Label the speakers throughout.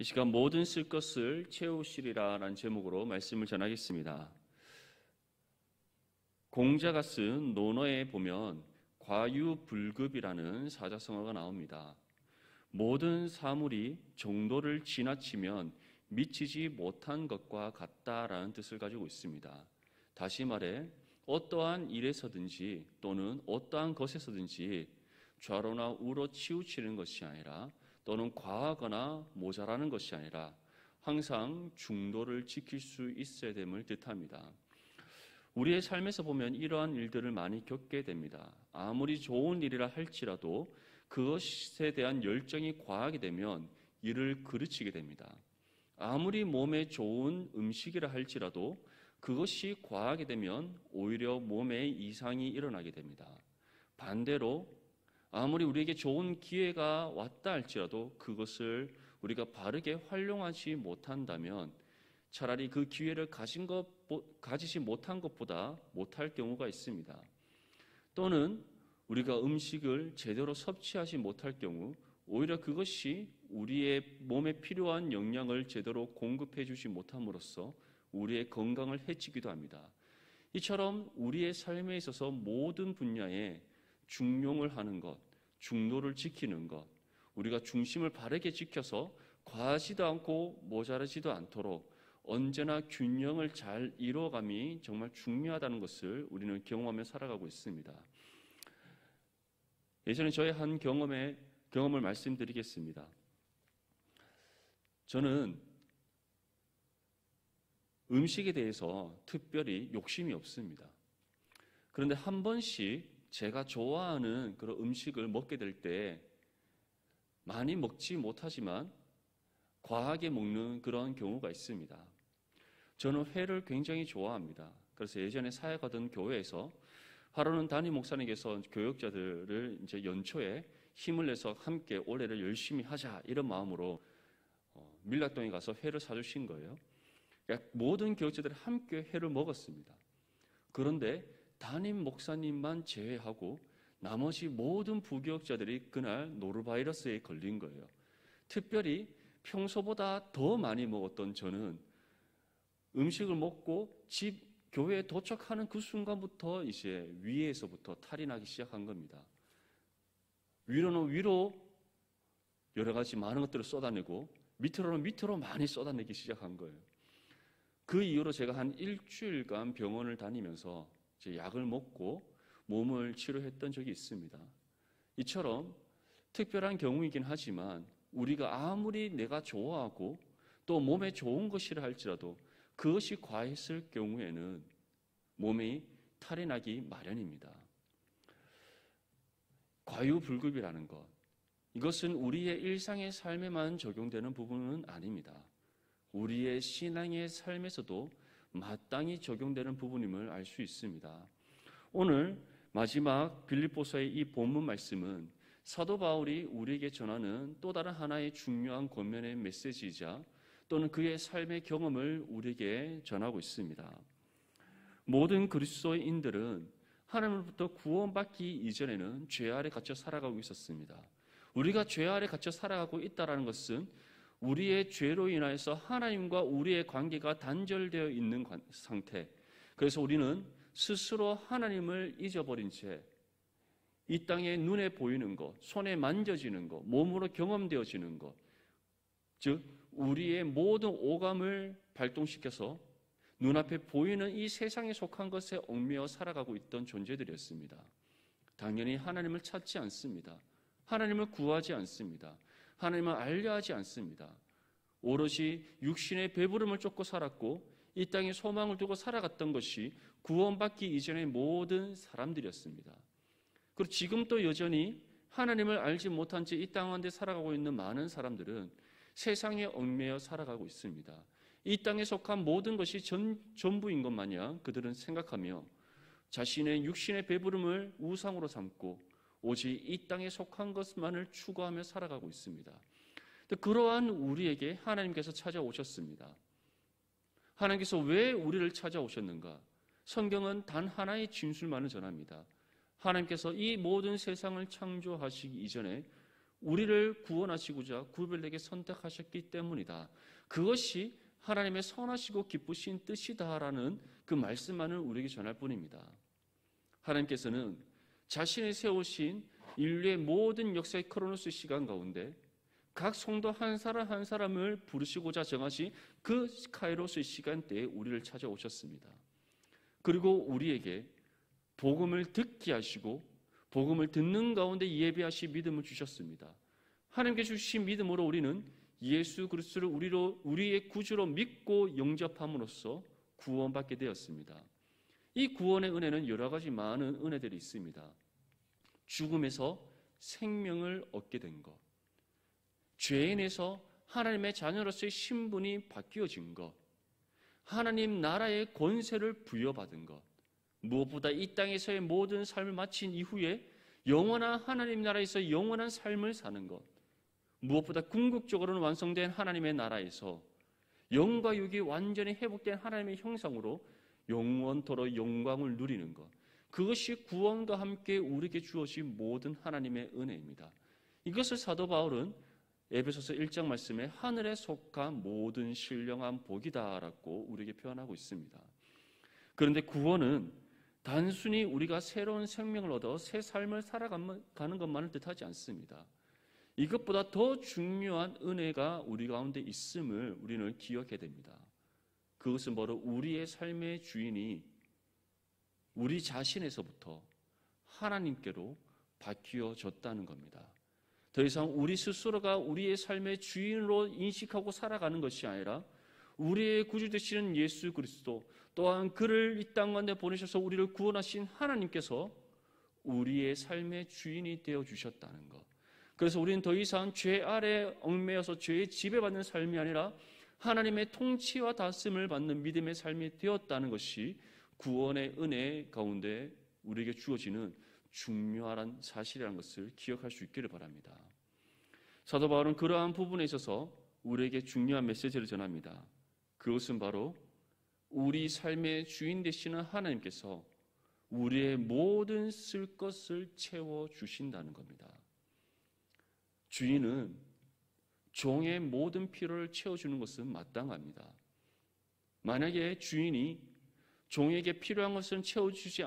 Speaker 1: 이 시간 모든 쓸 것을 채우시리라라는 제목으로 말씀을 전하겠습니다. 공자가 쓴 논어에 보면 과유불급이라는 사자성어가 나옵니다. 모든 사물이 정도를 지나치면 미치지 못한 것과 같다라는 뜻을 가지고 있습니다. 다시 말해 어떠한 일에서든지 또는 어떠한 것에서든지 좌로나 우로 치우치는 것이 아니라 또는 과하거나 모자라는 것이 아니라 항상 중도를 지킬 수 있어야 됨을 뜻합니다. 우리의 삶에서 보면 이러한 일들을 많이 겪게 됩니다. 아무리 좋은 일이라 할지라도 그것에 대한 열정이 과하게 되면 일을 그르치게 됩니다. 아무리 몸에 좋은 음식이라 할지라도 그것이 과하게 되면 오히려 몸에 이상이 일어나게 됩니다. 반대로 아무리 우리에게 좋은 기회가 왔다 할지라도 그것을 우리가 바르게 활용하지 못한다면 차라리 그 기회를 가지지 못한 것보다 못할 경우가 있습니다. 또는 우리가 음식을 제대로 섭취하지 못할 경우 오히려 그것이 우리의 몸에 필요한 영양을 제대로 공급해 주지 못함으로써 우리의 건강을 해치기도 합니다. 이처럼 우리의 삶에 있어서 모든 분야에 중용을 하는 것, 중도를 지키는 것, 우리가 중심을 바르게 지켜서 과하지도 않고 모자라지도 않도록 언제나 균형을 잘 이루어감이 정말 중요하다는 것을 우리는 경험하며 살아가고 있습니다. 예전에 저의 한 경험을 말씀드리겠습니다. 저는 음식에 대해서 특별히 욕심이 없습니다. 그런데 한 번씩 제가 좋아하는 그런 음식을 먹게 될 때 많이 먹지 못하지만 과하게 먹는 그런 경우가 있습니다. 저는 회를 굉장히 좋아합니다. 그래서 예전에 사역하던 교회에서 하루는 담임 목사님께서 교역자들을 이제 연초에 힘을 내서 함께 올해를 열심히 하자 이런 마음으로 밀락동에 가서 회를 사주신 거예요. 그러니까 모든 교역자들이 함께 회를 먹었습니다. 그런데 담임 목사님만 제외하고 나머지 모든 부교역자들이 그날 노르바이러스에 걸린 거예요. 특별히 평소보다 더 많이 먹었던 저는 음식을 먹고 교회에 도착하는 그 순간부터 이제 위에서부터 탈이 나기 시작한 겁니다. 위로는 위로 여러 가지 많은 것들을 쏟아내고 밑으로는 밑으로 많이 쏟아내기 시작한 거예요. 그 이후로 제가 한 일주일간 병원을 다니면서 약을 먹고 몸을 치료했던 적이 있습니다. 이처럼 특별한 경우이긴 하지만 우리가 아무리 내가 좋아하고 또 몸에 좋은 것이라 할지라도 그것이 과했을 경우에는 몸이 탈이 나기 마련입니다. 과유불급이라는 것, 이것은 우리의 일상의 삶에만 적용되는 부분은 아닙니다. 우리의 신앙의 삶에서도 마땅히 적용되는 부분임을 알 수 있습니다. 오늘 마지막 빌립보서의 이 본문 말씀은 사도 바울이 우리에게 전하는 또 다른 하나의 중요한 권면의 메시지이자 또는 그의 삶의 경험을 우리에게 전하고 있습니다. 모든 그리스도인들은 하나님으로부터 구원받기 이전에는 죄 아래 갇혀 살아가고 있었습니다. 우리가 죄 아래 갇혀 살아가고 있다는 것은 우리의 죄로 인하여서 하나님과 우리의 관계가 단절되어 있는 상태. 그래서 우리는 스스로 하나님을 잊어버린 채 이 땅에 눈에 보이는 것, 손에 만져지는 것, 몸으로 경험되어지는 것, 즉 우리의 모든 오감을 발동시켜서 눈앞에 보이는 이 세상에 속한 것에 얽매여 살아가고 있던 존재들이었습니다. 당연히 하나님을 찾지 않습니다. 하나님을 구하지 않습니다. 하나님을 알려 하지 않습니다. 오롯이 육신의 배부름을 쫓고 살았고 이 땅에 소망을 두고 살아갔던 것이 구원받기 이전의 모든 사람들이었습니다. 그리고 지금도 여전히 하나님을 알지 못한 채 이 땅 가운데 살아가고 있는 많은 사람들은 세상에 얽매여 살아가고 있습니다. 이 땅에 속한 모든 것이 전부인 것 마냥 그들은 생각하며 자신의 육신의 배부름을 우상으로 삼고 오직 이 땅에 속한 것만을 추구하며 살아가고 있습니다. 그러한 우리에게 하나님께서 찾아오셨습니다. 하나님께서 왜 우리를 찾아오셨는가? 성경은 단 하나의 진술만을 전합니다. 하나님께서 이 모든 세상을 창조하시기 이전에 우리를 구원하시고자 구별되게 선택하셨기 때문이다. 그것이 하나님의 선하시고 기쁘신 뜻이다라는 그 말씀만을 우리에게 전할 뿐입니다. 하나님께서는 자신이 세우신 인류의 모든 역사의 크로노스 시간 가운데 각 성도 한 사람 한 사람을 부르시고자 정하신 그 카이로스 시간대에 우리를 찾아오셨습니다. 그리고 우리에게 복음을 듣게 하시고 복음을 듣는 가운데 예배하시 믿음을 주셨습니다. 하나님께 주신 믿음으로 우리는 예수 그리스도를 우리의 구주로 믿고 영접함으로써 구원받게 되었습니다. 이 구원의 은혜는 여러 가지 많은 은혜들이 있습니다. 죽음에서 생명을 얻게 된 것, 죄인에서 하나님의 자녀로서의 신분이 바뀌어진 것, 하나님 나라의 권세를 부여받은 것, 무엇보다 이 땅에서의 모든 삶을 마친 이후에 영원한 하나님 나라에서 영원한 삶을 사는 것, 무엇보다 궁극적으로는 완성된 하나님의 나라에서 영과 육이 완전히 회복된 하나님의 형상으로 영원토록 영광을 누리는 것, 그것이 구원과 함께 우리에게 주어진 모든 하나님의 은혜입니다. 이것을 사도 바울은 에베소서 1장 말씀에 하늘에 속한 모든 신령한 복이다라고 우리에게 표현하고 있습니다. 그런데 구원은 단순히 우리가 새로운 생명을 얻어 새 삶을 살아가는 것만을 뜻하지 않습니다. 이것보다 더 중요한 은혜가 우리 가운데 있음을 우리는 기억해야 됩니다. 그것은 바로 우리의 삶의 주인이 우리 자신에서부터 하나님께로 바뀌어졌다는 겁니다. 더 이상 우리 스스로가 우리의 삶의 주인으로 인식하고 살아가는 것이 아니라 우리의 구주 되시는 예수 그리스도, 또한 그를 이 땅 가운데 보내셔서 우리를 구원하신 하나님께서 우리의 삶의 주인이 되어 주셨다는 것. 그래서 우리는 더 이상 죄 아래 얽매여서 죄에 지배받는 삶이 아니라 하나님의 통치와 다스림을 받는 믿음의 삶이 되었다는 것이 구원의 은혜 가운데 우리에게 주어지는 중요한 사실이라는 것을 기억할 수 있기를 바랍니다. 사도 바울은 그러한 부분에 있어서 우리에게 중요한 메시지를 전합니다. 그것은 바로 우리 삶의 주인 되시는 하나님께서 우리의 모든 쓸 것을 채워주신다는 겁니다. 주인은 종의 모든 필요를 채워주는 것은 마땅합니다. 만약에 주인이 종에게 필요한 것을 채워주지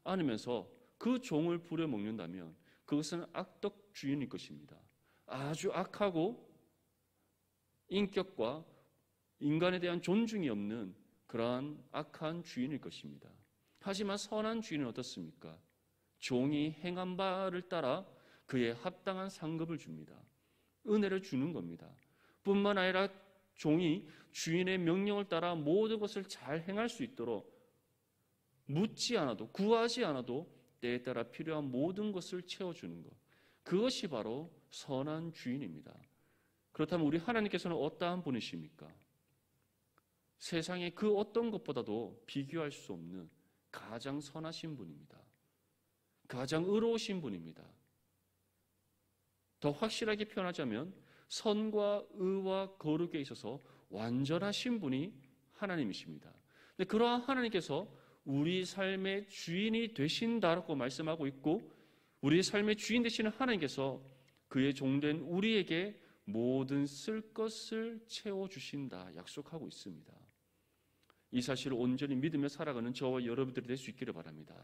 Speaker 1: 않으면서 그 종을 부려먹는다면 그것은 악덕 주인일 것입니다. 아주 악하고 인격과 인간에 대한 존중이 없는 그러한 악한 주인일 것입니다. 하지만 선한 주인은 어떻습니까? 종이 행한 바를 따라 그에 합당한 상급을 줍니다. 은혜를 주는 겁니다. 뿐만 아니라 종이 주인의 명령을 따라 모든 것을 잘 행할 수 있도록 묻지 않아도, 구하지 않아도 때에 따라 필요한 모든 것을 채워주는 것, 그것이 바로 선한 주인입니다. 그렇다면 우리 하나님께서는 어떠한 분이십니까? 세상의 그 어떤 것보다도 비교할 수 없는 가장 선하신 분입니다. 가장 의로우신 분입니다. 더 확실하게 표현하자면 선과 의와 거룩에 있어서 완전하신 분이 하나님이십니다. 근데 그러한 하나님께서 우리 삶의 주인이 되신다라고 말씀하고 있고, 우리 삶의 주인 되시는 하나님께서 그의 종된 우리에게 모든 쓸 것을 채워주신다 약속하고 있습니다. 이 사실을 온전히 믿으며 살아가는 저와 여러분들이 될 수 있기를 바랍니다.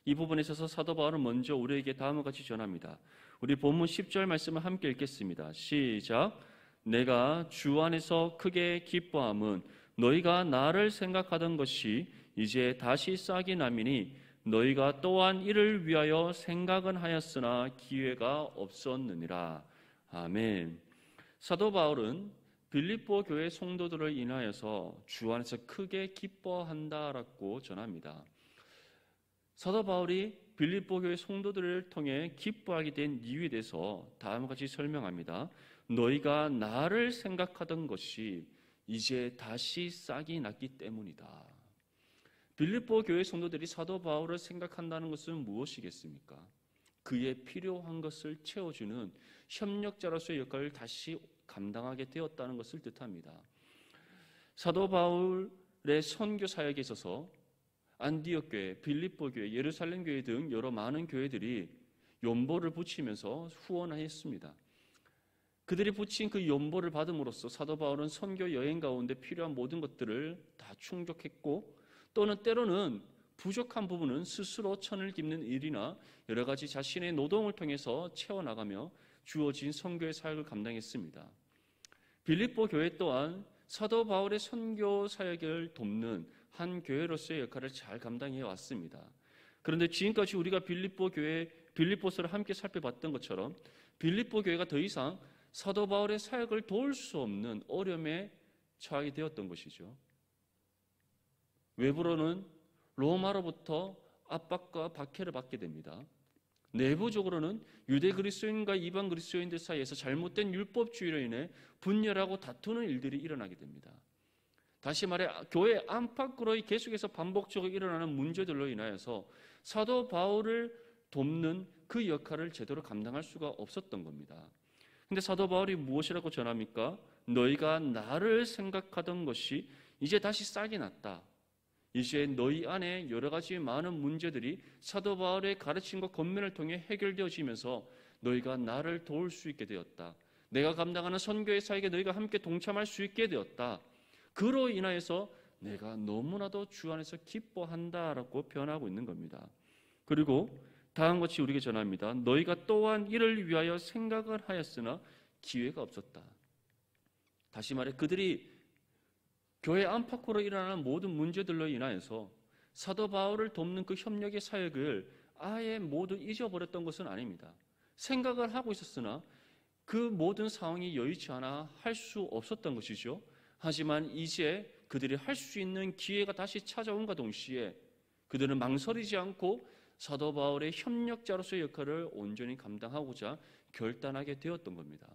Speaker 1: 이 부분에 있어서 사도 바울은 먼저 우리에게 다음과 같이 전합니다. 우리 본문 10절 말씀을 함께 읽겠습니다. 시작. 내가 주 안에서 크게 기뻐함은 너희가 나를 생각하던 것이 이제 다시 싹이 나미니 너희가 또한 이를 위하여 생각은 하였으나 기회가 없었느니라. 아멘. 사도 바울은 빌립보 교회 성도들을 인하여서 주 안에서 크게 기뻐한다라고 전합니다. 사도 바울이 빌립보 교회 성도들을 통해 기뻐하게 된 이유에 대해서 다음과 같이 설명합니다. 너희가 나를 생각하던 것이 이제 다시 싹이 났기 때문이다. 빌립보 교회 성도들이 사도 바울을 생각한다는 것은 무엇이겠습니까? 그의 필요한 것을 채워주는 협력자로서의 역할을 다시 감당하게 되었다는 것을 뜻합니다. 사도 바울의 선교 사역에 있어서 안디옥 교회, 빌립보 교회, 예루살렘 교회 등 여러 많은 교회들이 연보를 붙이면서 후원하였습니다. 그들이 붙인 그 연보를 받음으로써 사도 바울은 선교 여행 가운데 필요한 모든 것들을 다 충족했고, 또는 때로는 부족한 부분은 스스로 천을 깁는 일이나 여러 가지 자신의 노동을 통해서 채워나가며 주어진 선교의 사역을 감당했습니다. 빌립보 교회 또한 사도 바울의 선교 사역을 돕는 한 교회로서의 역할을 잘 감당해 왔습니다. 그런데 지금까지 우리가 빌립보서를 함께 살펴봤던 것처럼 빌립보 교회가 더 이상 사도 바울의 사역을 도울 수 없는 어려움에 처하게 되었던 것이죠. 외부로는 로마로부터 압박과 박해를 받게 됩니다. 내부적으로는 유대 그리스도인과 이방 그리스도인들 사이에서 잘못된 율법주의로 인해 분열하고 다투는 일들이 일어나게 됩니다. 다시 말해 교회 안팎으로 계속해서 반복적으로 일어나는 문제들로 인하여서 사도 바울을 돕는 그 역할을 제대로 감당할 수가 없었던 겁니다. 근데 사도 바울이 무엇이라고 전합니까? 너희가 나를 생각하던 것이 이제 다시 싹이 났다. 이제 너희 안에 여러 가지 많은 문제들이 사도 바울의 가르침과 권면을 통해 해결되어지면서 너희가 나를 도울 수 있게 되었다. 내가 감당하는 선교의 사역에 너희가 함께 동참할 수 있게 되었다. 그로 인하여서 내가 너무나도 주 안에서 기뻐한다라고 표현하고 있는 겁니다. 그리고 다음과 같이 우리에게 전합니다. 너희가 또한 이를 위하여 생각을 하였으나 기회가 없었다. 다시 말해 그들이 교회 안팎으로 일어나는 모든 문제들로 인하여서 사도 바울을 돕는 그 협력의 사역을 아예 모두 잊어버렸던 것은 아닙니다. 생각을 하고 있었으나 그 모든 상황이 여의치 않아 할 수 없었던 것이죠. 하지만 이제 그들이 할 수 있는 기회가 다시 찾아온과 동시에 그들은 망설이지 않고 사도 바울의 협력자로서의 역할을 온전히 감당하고자 결단하게 되었던 겁니다.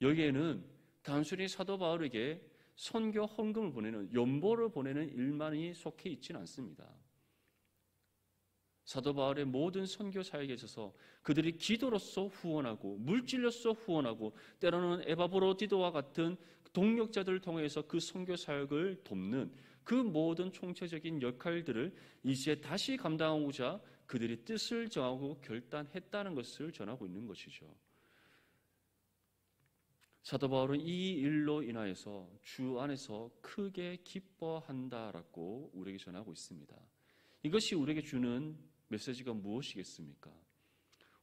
Speaker 1: 여기에는 단순히 사도 바울에게 선교 헌금을 보내는, 연보를 보내는 일만이 속해 있지는 않습니다. 사도 바울의 모든 선교 사역에 있어서 그들이 기도로서 후원하고 물질로서 후원하고 때로는 에바브로디도와 같은 동력자들을 통해서 그 선교 사역을 돕는 그 모든 총체적인 역할들을 이제 다시 감당하고자 그들이 뜻을 정하고 결단했다는 것을 전하고 있는 것이죠. 사도 바울은 이 일로 인하여서 주 안에서 크게 기뻐한다라고 우리에게 전하고 있습니다. 이것이 우리에게 주는 메시지가 무엇이겠습니까?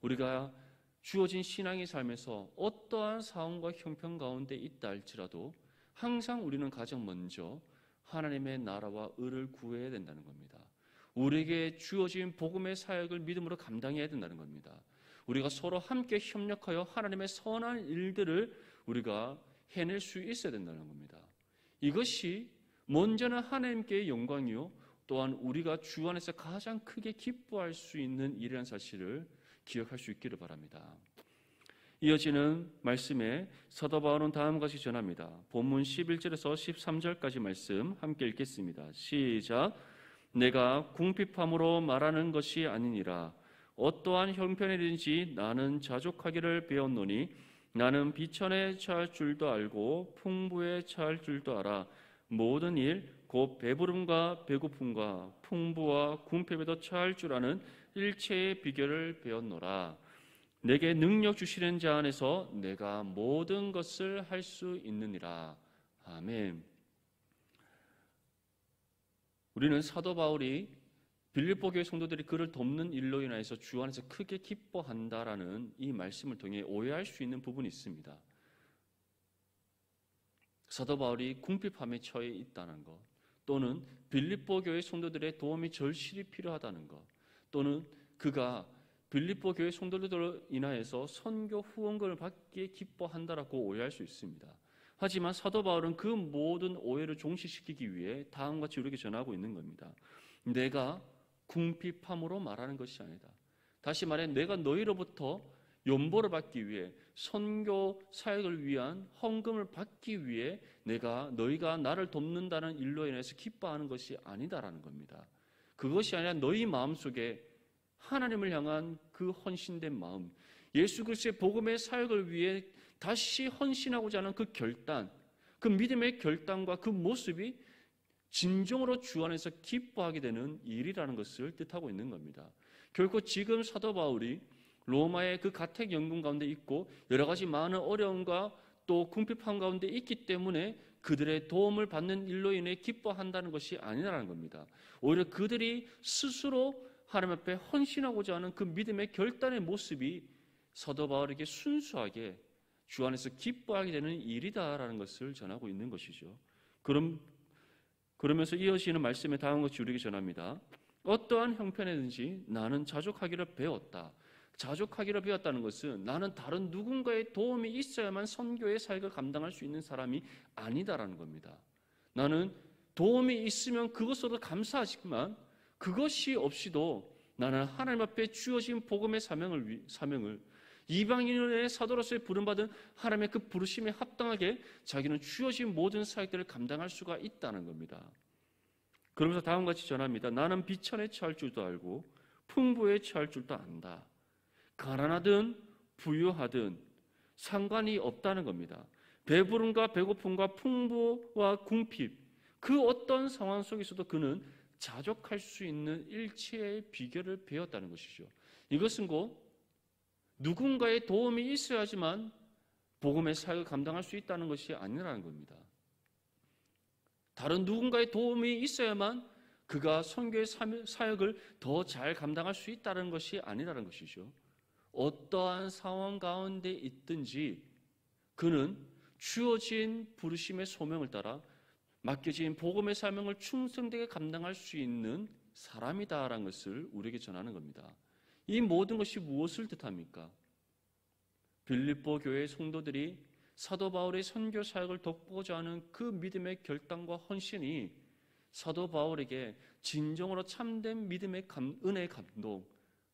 Speaker 1: 우리가 주어진 신앙의 삶에서 어떠한 상황과 형편 가운데 있다 할지라도 항상 우리는 가장 먼저 하나님의 나라와 의를 구해야 된다는 겁니다. 우리에게 주어진 복음의 사역을 믿음으로 감당해야 된다는 겁니다. 우리가 서로 함께 협력하여 하나님의 선한 일들을 우리가 해낼 수 있어야 된다는 겁니다. 이것이 먼저는 하나님께 영광이요 또한 우리가 주 안에서 가장 크게 기뻐할 수 있는 일이라는 사실을 기억할 수 있기를 바랍니다. 이어지는 말씀에 사도 바울은 다음과 같이 전합니다. 본문 11절에서 13절까지 말씀 함께 읽겠습니다. 시작. 내가 궁핍함으로 말하는 것이 아니니라. 어떠한 형편이든지 나는 자족하기를 배웠노니 나는 비천에 처할 줄도 알고 풍부에 처할 줄도 알아. 모든 일 곧 배부름과 배고픔과 풍부와 궁핍에도 처할 줄 아는 일체의 비결을 배웠노라. 내게 능력 주시는 자 안에서 내가 모든 것을 할 수 있느니라. 아멘. 우리는 사도 바울이 빌립보 교회 성도들이 그를 돕는 일로 인해서 주 안에서 크게 기뻐한다라는 이 말씀을 통해 오해할 수 있는 부분이 있습니다. 사도 바울이 궁핍함에 처해 있다는 것, 또는 빌립보 교회 성도들의 도움이 절실히 필요하다는 것, 또는 그가 빌립보 교회 성도들로 인하여서 선교 후원금을 받기에 기뻐한다라고 오해할 수 있습니다. 하지만 사도 바울은 그 모든 오해를 종식시키기 위해 다음과 같이 우리에게 전하고 있는 겁니다. 내가 궁핍함으로 말하는 것이 아니다. 다시 말해 내가 너희로부터 연보를 받기 위해 선교 사역을 위한 헌금을 받기 위해 너희가 나를 돕는다는 일로 인해서 기뻐하는 것이 아니다라는 겁니다. 그것이 아니라 너희 마음속에 하나님을 향한 그 헌신된 마음, 예수 그리스도의 복음의 사역을 위해 다시 헌신하고자 하는 그 결단, 그 믿음의 결단과 그 모습이 진정으로 주 안에서 기뻐하게 되는 일이라는 것을 뜻하고 있는 겁니다. 결코 지금 사도 바울이 로마의 그 가택 연금 가운데 있고 여러 가지 많은 어려움과 또 궁핍함 가운데 있기 때문에 그들의 도움을 받는 일로 인해 기뻐한다는 것이 아니라는 겁니다. 오히려 그들이 스스로 하나님 앞에 헌신하고자 하는 그 믿음의 결단의 모습이 사도 바울에게 순수하게 주 안에서 기뻐하게 되는 일이다라는 것을 전하고 있는 것이죠. 그러면서 이어지는 말씀에 다음 것이 우리에게 전합니다. 어떠한 형편이든지 나는 자족하기를 배웠다. 자족하기를 배웠다는 것은 나는 다른 누군가의 도움이 있어야만 선교의 사역을 감당할 수 있는 사람이 아니다라는 겁니다. 나는 도움이 있으면 그것으로 감사하지만 그것이 없이도 나는 하나님 앞에 주어진 복음의 사명을 이방인의 사도로서의 부름받은 하나님의 그 부르심에 합당하게 자기는 주어진 모든 사역들을 감당할 수가 있다는 겁니다. 그러면서 다음과 같이 전합니다. 나는 비천에 처할 줄도 알고 풍부에 처할 줄도 안다. 가난하든 부유하든 상관이 없다는 겁니다. 배부름과 배고픔과 풍부와 궁핍 그 어떤 상황 속에서도 그는 자족할 수 있는 일체의 비결을 배웠다는 것이죠. 이것은 곧 누군가의 도움이 있어야지만 복음의 사역을 감당할 수 있다는 것이 아니라는 겁니다. 다른 누군가의 도움이 있어야만 그가 선교의 사역을 더 잘 감당할 수 있다는 것이 아니라는 것이죠. 어떠한 상황 가운데 있든지 그는 주어진 부르심의 소명을 따라 맡겨진 복음의 사명을 충성되게 감당할 수 있는 사람이다라는 것을 우리에게 전하는 겁니다. 이 모든 것이 무엇을 뜻합니까? 빌립보 교회의 성도들이 사도 바울의 선교 사역을 돕고자 하는 그 믿음의 결단과 헌신이 사도 바울에게 진정으로 참된 믿음의 은혜의 감동,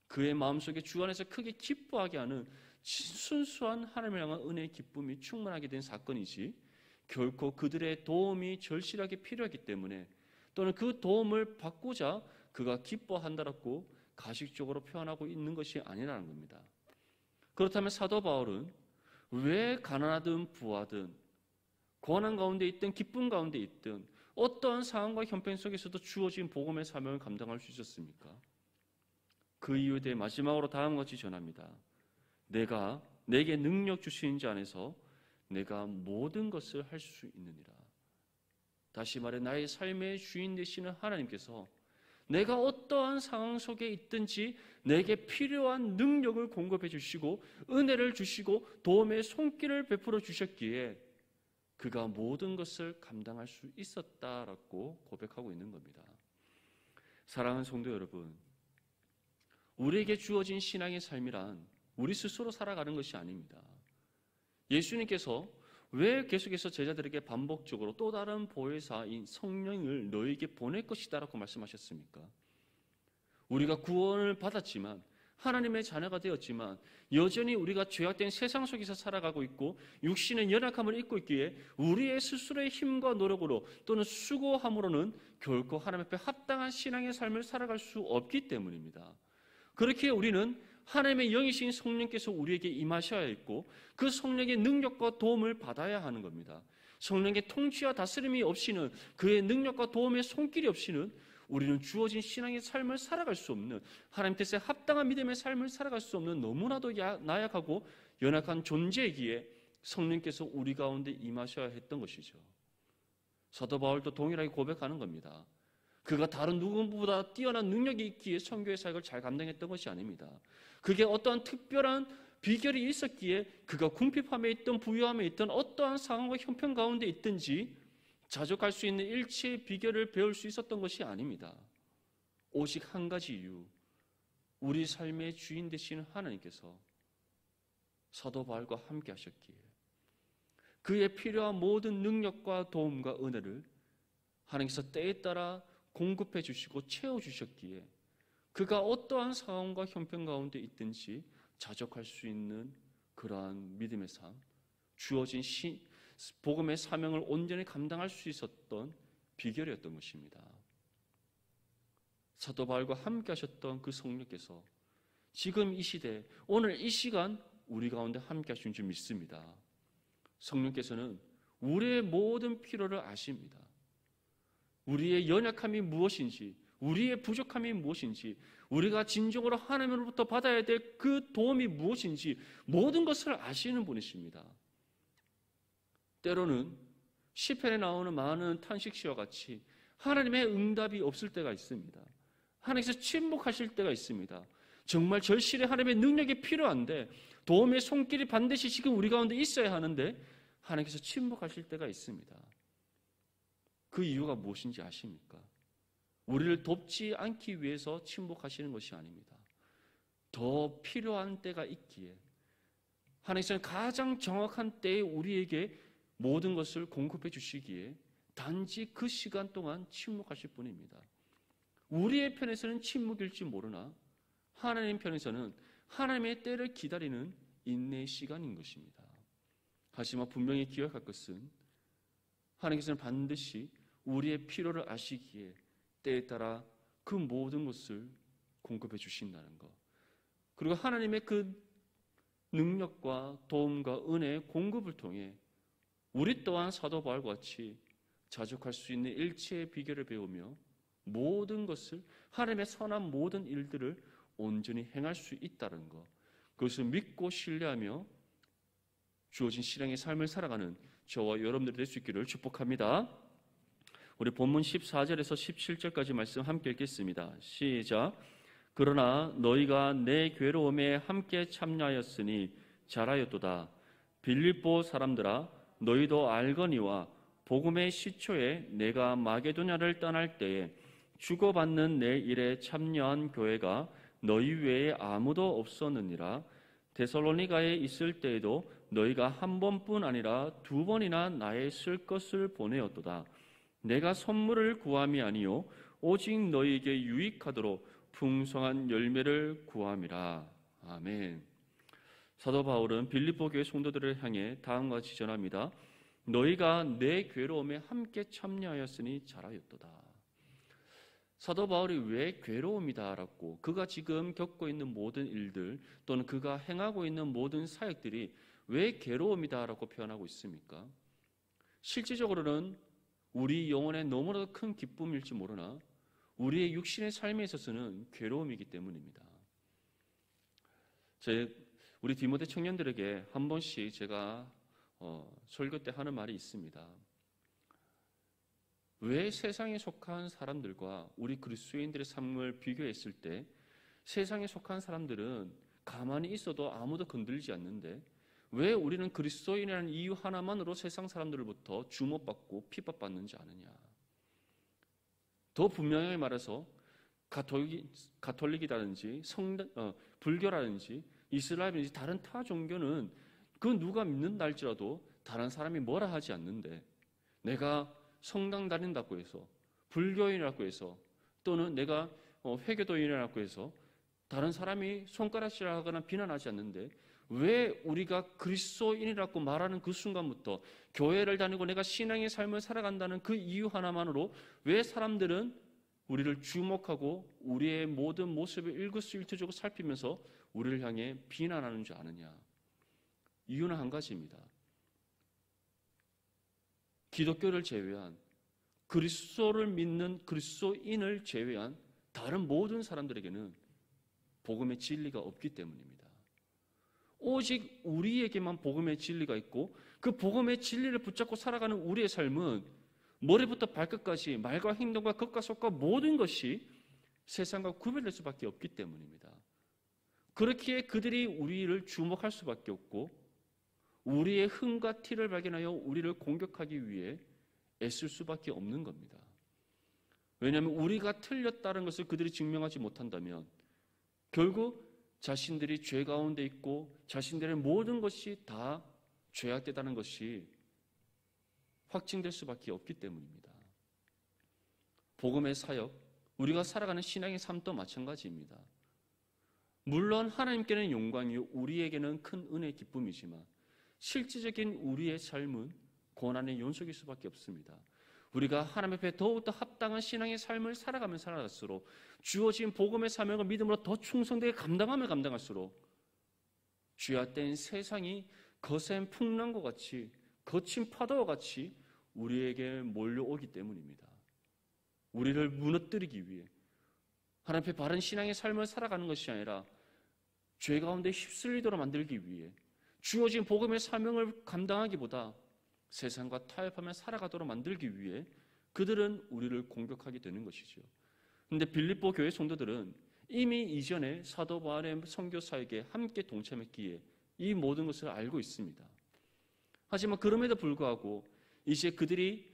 Speaker 1: 그의 마음속에 주 안에서 크게 기뻐하게 하는 순수한 하나님을 향한 은혜의 기쁨이 충만하게 된 사건이지, 결코 그들의 도움이 절실하게 필요하기 때문에 또는 그 도움을 받고자 그가 기뻐한다라고 가식적으로 표현하고 있는 것이 아니라는 겁니다. 그렇다면 사도 바울은 왜 가난하든 부하든 고난 가운데 있든 기쁨 가운데 있든 어떠한 상황과 형편 속에서도 주어진 복음의 사명을 감당할 수 있었습니까? 그 이유에 대해 마지막으로 다음과 같이 전합니다. 내게 능력 주시는 자 안에서 내가 모든 것을 할 수 있느니라. 다시 말해 나의 삶의 주인 되시는 하나님께서 내가 어떠한 상황 속에 있든지 내게 필요한 능력을 공급해 주시고 은혜를 주시고 도움의 손길을 베풀어 주셨기에 그가 모든 것을 감당할 수 있었다라고 고백하고 있는 겁니다. 사랑하는 성도 여러분, 우리에게 주어진 신앙의 삶이란 우리 스스로 살아가는 것이 아닙니다. 예수님께서 왜 계속해서 제자들에게 반복적으로 또 다른 보혜사인 성령을 너에게 보낼 것이다 라고 말씀하셨습니까? 우리가 구원을 받았지만 하나님의 자녀가 되었지만 여전히 우리가 죄악된 세상 속에서 살아가고 있고 육신의 연약함을 입고 있기에 우리의 스스로의 힘과 노력으로 또는 수고함으로는 결코 하나님 앞에 합당한 신앙의 삶을 살아갈 수 없기 때문입니다. 그렇게 우리는 하나님의 영이신 성령께서 우리에게 임하셔야 했고 그 성령의 능력과 도움을 받아야 하는 겁니다. 성령의 통치와 다스림이 없이는, 그의 능력과 도움의 손길이 없이는 우리는 주어진 신앙의 삶을 살아갈 수 없는, 하나님 뜻에 합당한 믿음의 삶을 살아갈 수 없는 너무나도 나약하고 연약한 존재이기에 성령께서 우리 가운데 임하셔야 했던 것이죠. 사도 바울도 동일하게 고백하는 겁니다. 그가 다른 누구보다 뛰어난 능력이 있기에 선교의 사역을 잘 감당했던 것이 아닙니다. 그게 어떠한 특별한 비결이 있었기에 그가 궁핍함에 있든 부유함에 있든 어떠한 상황과 형편 가운데 있든지 자족할 수 있는 일체의 비결을 배울 수 있었던 것이 아닙니다. 오직 한 가지 이유, 우리 삶의 주인 되시는 하나님께서 사도 바울과 함께 하셨기에 그의 필요한 모든 능력과 도움과 은혜를 하나님께서 때에 따라 공급해 주시고 채워주셨기에 그가 어떠한 상황과 형편 가운데 있든지 자족할 수 있는 그러한 믿음의 삶, 주어진 복음의 사명을 온전히 감당할 수 있었던 비결이었던 것입니다. 사도 바울과 함께 하셨던 그 성령께서 지금 이 시대, 오늘 이 시간 우리 가운데 함께 하신 줄 믿습니다. 성령께서는 우리의 모든 필요를 아십니다. 우리의 연약함이 무엇인지, 우리의 부족함이 무엇인지, 우리가 진정으로 하나님으로부터 받아야 될 그 도움이 무엇인지 모든 것을 아시는 분이십니다. 때로는 시편에 나오는 많은 탄식시와 같이 하나님의 응답이 없을 때가 있습니다. 하나님께서 침묵하실 때가 있습니다. 정말 절실히 하나님의 능력이 필요한데 도움의 손길이 반드시 지금 우리 가운데 있어야 하는데 하나님께서 침묵하실 때가 있습니다. 그 이유가 무엇인지 아십니까? 우리를 돕지 않기 위해서 침묵하시는 것이 아닙니다. 더 필요한 때가 있기에 하나님께서는 가장 정확한 때에 우리에게 모든 것을 공급해 주시기에 단지 그 시간 동안 침묵하실 뿐입니다. 우리의 편에서는 침묵일지 모르나 하나님 편에서는 하나님의 때를 기다리는 인내의 시간인 것입니다. 하지만 분명히 기억할 것은 하나님께서는 반드시 우리의 필요를 아시기에 때에 따라 그 모든 것을 공급해 주신다는 것. 그리고 하나님의 그 능력과 도움과 은혜의 공급을 통해 우리 또한 사도 바울과 같이 자족할 수 있는 일체의 비결을 배우며 모든 것을 하나님의 선한 모든 일들을 온전히 행할 수 있다는 것. 그것을 믿고 신뢰하며 주어진 신앙의 삶을 살아가는 저와 여러분들이 될 수 있기를 축복합니다. 우리 본문 14절에서 17절까지 말씀 함께 읽겠습니다. 시작. 그러나 너희가 내 괴로움에 함께 참여하였으니 잘하였도다. 빌립보 사람들아 너희도 알거니와 복음의 시초에 내가 마게도냐를 떠날 때에 주고받는 내 일에 참여한 교회가 너희 외에 아무도 없었느니라. 데살로니가에 있을 때에도 너희가 한 번뿐 아니라 두 번이나 나의 쓸 것을 보내었도다. 내가 선물을 구함이 아니요 오직 너희에게 유익하도록 풍성한 열매를 구함이라. 아멘. 사도 바울은 빌립보 교회 성도들을 향해 다음과 같이 전합니다. 너희가 내 괴로움에 함께 참여하였으니 잘하였도다. 사도 바울이 왜 괴로움이다라고 그가 지금 겪고 있는 모든 일들 또는 그가 행하고 있는 모든 사역들이 왜 괴로움이다라고 표현하고 있습니까? 실질적으로는 우리 영혼의 너무나도 큰 기쁨일지 모르나 우리의 육신의 삶에 있어서는 괴로움이기 때문입니다. 우리 디모데 청년들에게 한 번씩 제가 설교 때 하는 말이 있습니다. 왜 세상에 속한 사람들과 우리 그리스도인들의 삶을 비교했을 때 세상에 속한 사람들은 가만히 있어도 아무도 건들지 않는데 왜 우리는 그리스도인이라는 이유 하나만으로 세상 사람들로부터 주목받고 핍박받는지 아느냐. 더 분명하게 말해서 가톨릭이라든지 불교라든지 이슬람이든지 다른 타 종교는 그 누가 믿는다 할지라도 다른 사람이 뭐라 하지 않는데 내가 성당 다닌다고 해서 불교인이라고 해서 또는 내가 회교도인이라고 해서 다른 사람이 손가락질하거나 비난하지 않는데 왜 우리가 그리스도인이라고 말하는 그 순간부터 교회를 다니고 내가 신앙의 삶을 살아간다는 그 이유 하나만으로 왜 사람들은 우리를 주목하고 우리의 모든 모습을 일거수일투족을 살피면서 우리를 향해 비난하는 줄 아느냐. 이유는 한 가지입니다. 기독교를 제외한 그리스도를 믿는 그리스도인을 제외한 다른 모든 사람들에게는 복음의 진리가 없기 때문입니다. 오직 우리에게만 복음의 진리가 있고 그 복음의 진리를 붙잡고 살아가는 우리의 삶은 머리부터 발끝까지 말과 행동과 겉과 속과 모든 것이 세상과 구별될 수밖에 없기 때문입니다. 그렇기에 그들이 우리를 주목할 수밖에 없고 우리의 흠과 티를 발견하여 우리를 공격하기 위해 애쓸 수밖에 없는 겁니다. 왜냐하면 우리가 틀렸다는 것을 그들이 증명하지 못한다면 결국 자신들이 죄 가운데 있고 자신들의 모든 것이 다 죄악되다는 것이 확증될 수밖에 없기 때문입니다. 복음의 사역, 우리가 살아가는 신앙의 삶도 마찬가지입니다. 물론 하나님께는 영광이요 우리에게는 큰 은혜의 기쁨이지만 실질적인 우리의 삶은 고난의 연속일 수밖에 없습니다. 우리가 하나님 앞에 더욱더 합당한 신앙의 삶을 살아가면 살아갈수록 주어진 복음의 사명을 믿음으로 더 충성되게 감당하면 감당할수록 죄악된 세상이 거센 풍랑과 같이 거친 파도와 같이 우리에게 몰려오기 때문입니다. 우리를 무너뜨리기 위해 하나님 앞에 바른 신앙의 삶을 살아가는 것이 아니라 죄 가운데 휩쓸리도록 만들기 위해 주어진 복음의 사명을 감당하기보다 세상과 타협하며 살아가도록 만들기 위해 그들은 우리를 공격하게 되는 것이죠. 그런데 빌립보 교회 성도들은 이미 이전에 사도 바울의 선교 사역에 함께 동참했기에 이 모든 것을 알고 있습니다. 하지만 그럼에도 불구하고 이제 그들이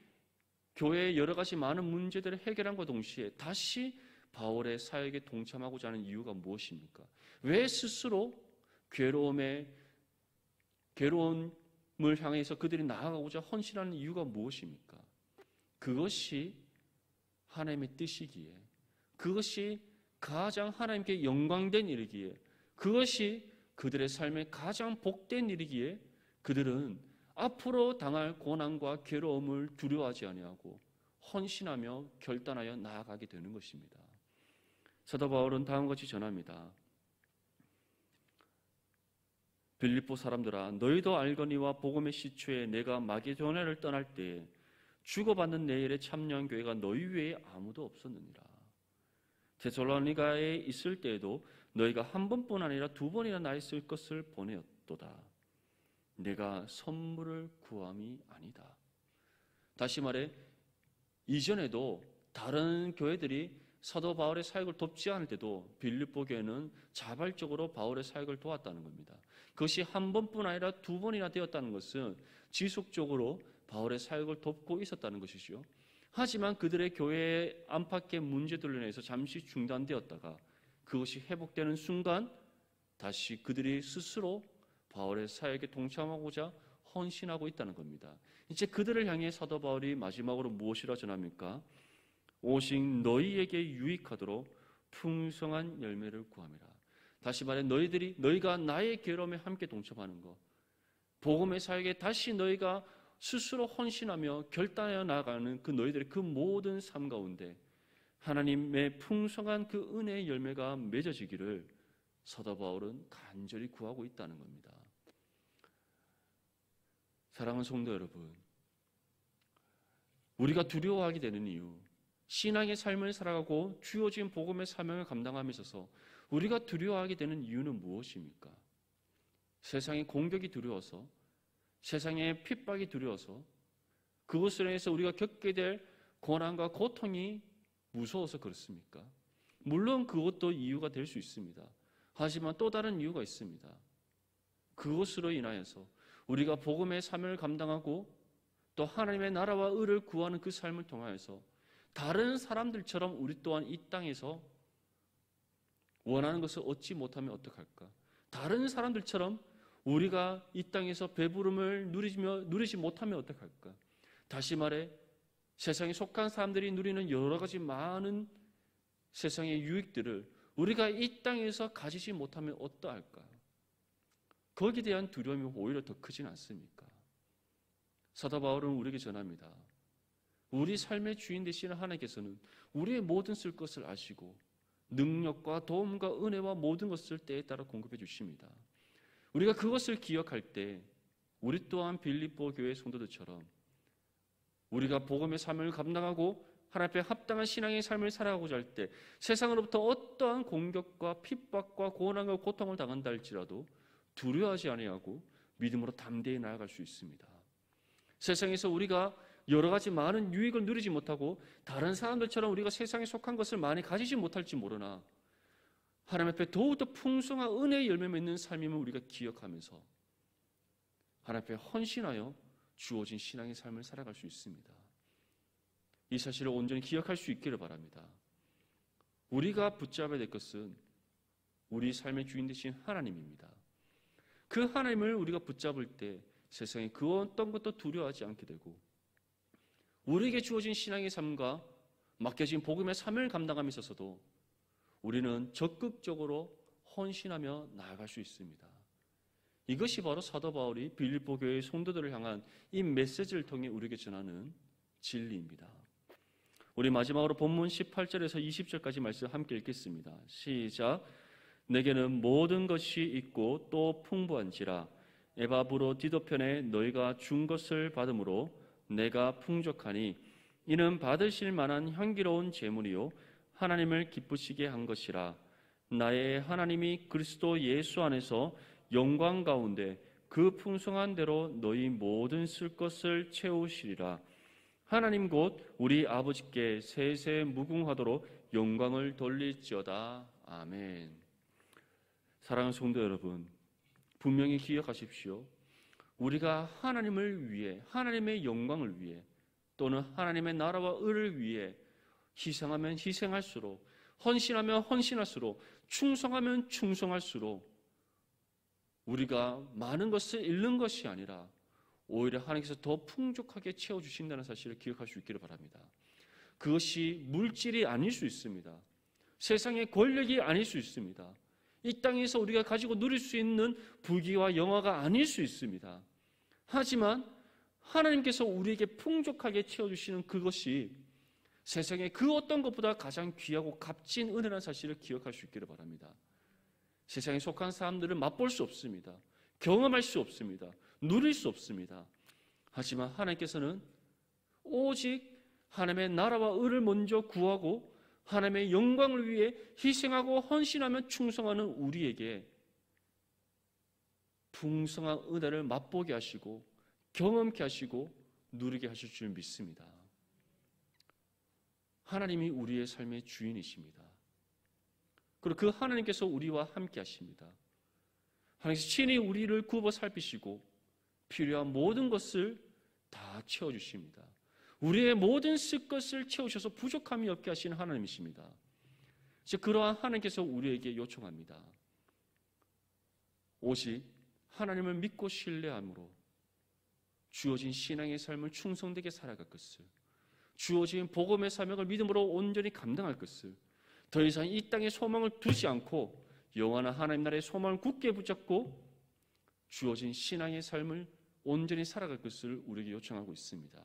Speaker 1: 교회의 여러 가지 많은 문제들을 해결함과 동시에 다시 바울의 사역에 동참하고자 하는 이유가 무엇입니까? 왜 스스로 괴로움을 향해서 그들이 나아가고자 헌신하는 이유가 무엇입니까? 그것이 하나님의 뜻이기에, 그것이 가장 하나님께 영광된 일이기에, 그것이 그들의 삶에 가장 복된 일이기에 그들은 앞으로 당할 고난과 괴로움을 두려워하지 아니하고 헌신하며 결단하여 나아가게 되는 것입니다. 사도 바울은 다음과 같이 전합니다. 빌립보 사람들아, 너희도 알거니와 복음의 시초에 내가 마게도냐를 떠날 때에 주고받는 내 일에 참여한 교회가 너희 외에 아무도 없었느니라. 데살로니가에 있을 때에도 너희가 한 번뿐 아니라 두 번이나 나 있을 것을 보내었도다. 내가 선물을 구함이 아니다. 다시 말해 이전에도 다른 교회들이 사도 바울의 사역을 돕지 않을 때도 빌립보 교회는 자발적으로 바울의 사역을 도왔다는 겁니다. 그것이 한 번뿐 아니라 두 번이나 되었다는 것은 지속적으로 바울의 사역을 돕고 있었다는 것이죠. 하지만 그들의 교회의 안팎의 문제들로 인해서 잠시 중단되었다가 그것이 회복되는 순간 다시 그들이 스스로 바울의 사역에 동참하고자 헌신하고 있다는 겁니다. 이제 그들을 향해 사도 바울이 마지막으로 무엇이라 전합니까? 오직 너희에게 유익하도록 풍성한 열매를 구함이라. 다시 말해 너희가 나의 괴로움에 함께 동참하는 것, 복음의 사역에 다시 너희가 스스로 헌신하며 결단하여 나아가는 그 너희들의 그 모든 삶 가운데 하나님의 풍성한 그 은혜의 열매가 맺어지기를 사도 바울은 간절히 구하고 있다는 겁니다. 사랑하는 성도 여러분, 우리가 두려워하게 되는 이유, 신앙의 삶을 살아가고 주어진 복음의 사명을 감당함에 있어서 우리가 두려워하게 되는 이유는 무엇입니까? 세상의 공격이 두려워서, 세상의 핍박이 두려워서, 그것으로 인해서 우리가 겪게 될 고난과 고통이 무서워서 그렇습니까? 물론 그것도 이유가 될 수 있습니다. 하지만 또 다른 이유가 있습니다. 그것으로 인하여서 우리가 복음의 사명을 감당하고 또 하나님의 나라와 의를 구하는 그 삶을 통하여서 다른 사람들처럼 우리 또한 이 땅에서 원하는 것을 얻지 못하면 어떡할까? 다른 사람들처럼 우리가 이 땅에서 배부름을 누리지 못하면 어떡할까? 다시 말해 세상에 속한 사람들이 누리는 여러 가지 많은 세상의 유익들을 우리가 이 땅에서 가지지 못하면 어떠할까? 거기에 대한 두려움이 오히려 더 크진 않습니까? 사도 바울은 우리에게 전합니다. 우리 삶의 주인 되시는 하나님께서는 우리의 모든 쓸 것을 아시고 능력과 도움과 은혜와 모든 것을 때에 따라 공급해 주십니다. 우리가 그것을 기억할 때 우리 또한 빌립보 교회 성도들처럼 우리가 복음의 사명을 감당하고 하나님 앞에 합당한 신앙의 삶을 살아가고자 할 때 세상으로부터 어떠한 공격과 핍박과 고난과 고통을 당한다 할지라도 두려워하지 아니하고 믿음으로 담대히 나아갈 수 있습니다. 세상에서 우리가 여러 가지 많은 유익을 누리지 못하고 다른 사람들처럼 우리가 세상에 속한 것을 많이 가지지 못할지 모르나 하나님 앞에 더욱더 풍성한 은혜의 열매 맺는 삶임을 우리가 기억하면서 하나님 앞에 헌신하여 주어진 신앙의 삶을 살아갈 수 있습니다. 이 사실을 온전히 기억할 수 있기를 바랍니다. 우리가 붙잡아야 될 것은 우리 삶의 주인 되신 하나님입니다. 그 하나님을 우리가 붙잡을 때 세상에 그 어떤 것도 두려워하지 않게 되고 우리에게 주어진 신앙의 삶과 맡겨진 복음의 사명을 감당함에 있어서도 우리는 적극적으로 헌신하며 나아갈 수 있습니다. 이것이 바로 사도 바울이 빌립보 교회의 성도들을 향한 이 메시지를 통해 우리에게 전하는 진리입니다. 우리 마지막으로 본문 18절에서 20절까지 말씀 함께 읽겠습니다. 시작. 내게는 모든 것이 있고 또 풍부한지라 에바브로디도 편에 너희가 준 것을 받음으로 내가 풍족하니 이는 받으실 만한 향기로운 제물이요 하나님을 기쁘시게 한 것이라. 나의 하나님이 그리스도 예수 안에서 영광 가운데 그 풍성한 대로 너희 모든 쓸 것을 채우시리라. 하나님 곧 우리 아버지께 세세 무궁하도록 영광을 돌릴지어다. 아멘. 사랑하는 성도 여러분, 분명히 기억하십시오. 우리가 하나님을 위해, 하나님의 영광을 위해, 또는 하나님의 나라와 의를 위해 희생하면 희생할수록, 헌신하면 헌신할수록, 충성하면 충성할수록 우리가 많은 것을 잃는 것이 아니라 오히려 하나님께서 더 풍족하게 채워주신다는 사실을 기억할 수 있기를 바랍니다. 그것이 물질이 아닐 수 있습니다. 세상의 권력이 아닐 수 있습니다. 이 땅에서 우리가 가지고 누릴 수 있는 부귀와 영화가 아닐 수 있습니다. 하지만 하나님께서 우리에게 풍족하게 채워주시는 그것이 세상의 그 어떤 것보다 가장 귀하고 값진 은혜라는 사실을 기억할 수 있기를 바랍니다. 세상에 속한 사람들은 맛볼 수 없습니다. 경험할 수 없습니다. 누릴 수 없습니다. 하지만 하나님께서는 오직 하나님의 나라와 의를 먼저 구하고 하나님의 영광을 위해 희생하고 헌신하며 충성하는 우리에게 풍성한 은혜를 맛보게 하시고 경험케 하시고 누리게 하실 줄 믿습니다. 하나님이 우리의 삶의 주인이십니다. 그리고 그 하나님께서 우리와 함께 하십니다. 하나님께서 친히 우리를 굽어 살피시고 필요한 모든 것을 다 채워주십니다. 우리의 모든 쓸 것을 채우셔서 부족함이 없게 하시는 하나님이십니다. 이제 그러한 하나님께서 우리에게 요청합니다. 오직 하나님을 믿고 신뢰함으로 주어진 신앙의 삶을 충성되게 살아갈 것을, 주어진 복음의 사명을 믿음으로 온전히 감당할 것을, 더 이상 이 땅에 소망을 두지 않고 영원한 하나님 나라의 소망을 굳게 붙잡고 주어진 신앙의 삶을 온전히 살아갈 것을 우리에게 요청하고 있습니다.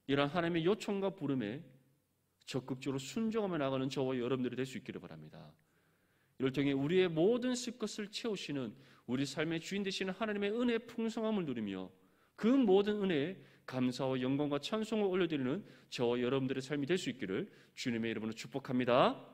Speaker 1: 이러한 하나님의 요청과 부름에 적극적으로 순종하며 나가는 저와 여러분들이 될 수 있기를 바랍니다. 이를 통해 우리의 모든 쓸 것을 채우시는 우리 삶의 주인 되시는 하나님의 은혜의 풍성함을 누리며 그 모든 은혜에 감사와 영광과 찬송을 올려드리는 저와 여러분들의 삶이 될 수 있기를 주님의 이름으로 축복합니다.